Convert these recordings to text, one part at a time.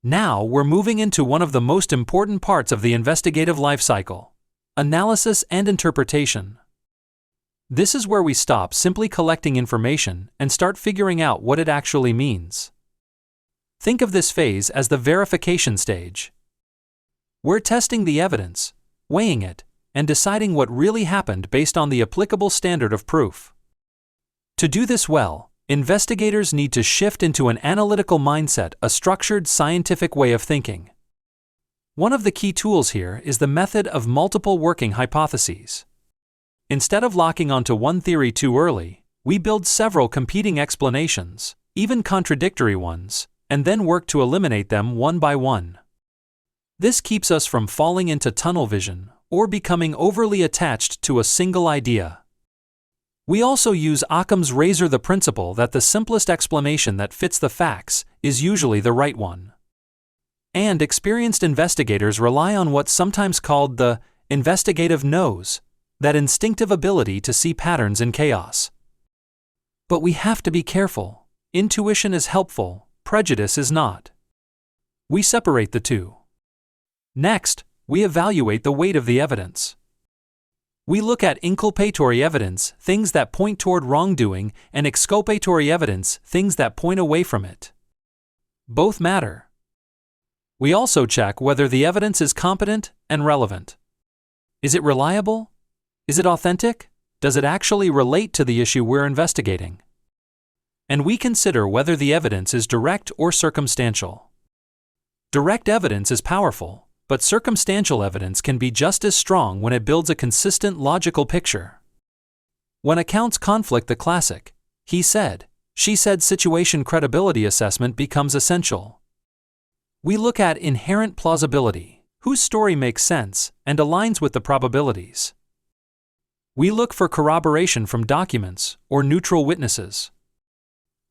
Now we're moving into one of the most important parts of the investigative life cycle: analysis and interpretation. This is where we stop simply collecting information and start figuring out what it actually means. Think of this phase as the verification stage. We're testing the evidence, weighing it, and deciding what really happened based on the applicable standard of proof. To do this well, investigators need to shift into an analytical mindset, a structured scientific way of thinking. One of the key tools here is the method of multiple working hypotheses. Instead of locking onto one theory too early, we build several competing explanations, even contradictory ones, and then work to eliminate them one by one. This keeps us from falling into tunnel vision or becoming overly attached to a single idea. We also use Occam's razor, the principle that the simplest explanation that fits the facts is usually the right one. And experienced investigators rely on what's sometimes called the investigative nose, that instinctive ability to see patterns in chaos. But we have to be careful. Intuition is helpful, prejudice is not. We separate the two. Next, we evaluate the weight of the evidence. We look at inculpatory evidence, things that point toward wrongdoing, and exculpatory evidence, things that point away from it. Both matter. We also check whether the evidence is competent and relevant. Is it reliable? Is it authentic? Does it actually relate to the issue we're investigating? And we consider whether the evidence is direct or circumstantial. Direct evidence is powerful, but circumstantial evidence can be just as strong when it builds a consistent logical picture. When accounts conflict, the classic "he said, she said" situation credibility assessment becomes essential. We look at inherent plausibility, whose story makes sense and aligns with the probabilities. We look for corroboration from documents or neutral witnesses.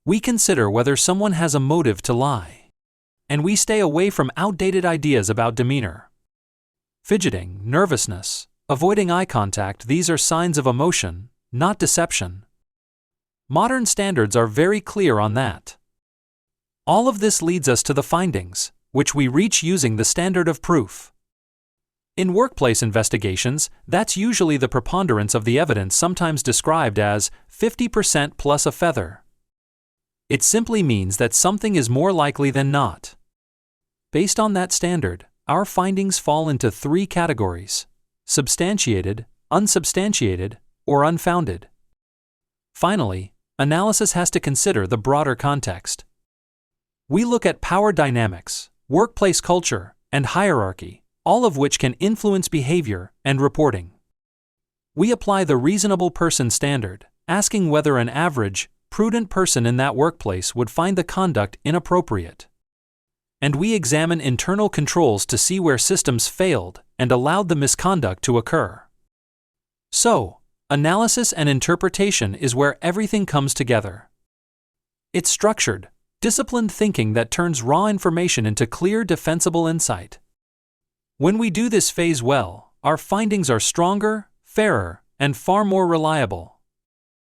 We consider whether someone has a motive to lie. And we stay away from outdated ideas about demeanor. Fidgeting, nervousness, avoiding eye contact, these are signs of emotion, not deception. Modern standards are very clear on that. All of this leads us to the findings, which we reach using the standard of proof. In workplace investigations, that's usually the preponderance of the evidence, sometimes described as 50% plus a feather. It simply means that something is more likely than not. Based on that standard, our findings fall into three categories: substantiated, unsubstantiated, or unfounded. Finally, analysis has to consider the broader context. We look at power dynamics, workplace culture, and hierarchy, all of which can influence behavior and reporting. We apply the reasonable person standard, asking whether an average, prudent person in that workplace would find the conduct inappropriate. And we examine internal controls to see where systems failed and allowed the misconduct to occur. So, analysis and interpretation is where everything comes together. It's structured, disciplined thinking that turns raw information into clear, defensible insight. When we do this phase well, our findings are stronger, fairer, and far more reliable.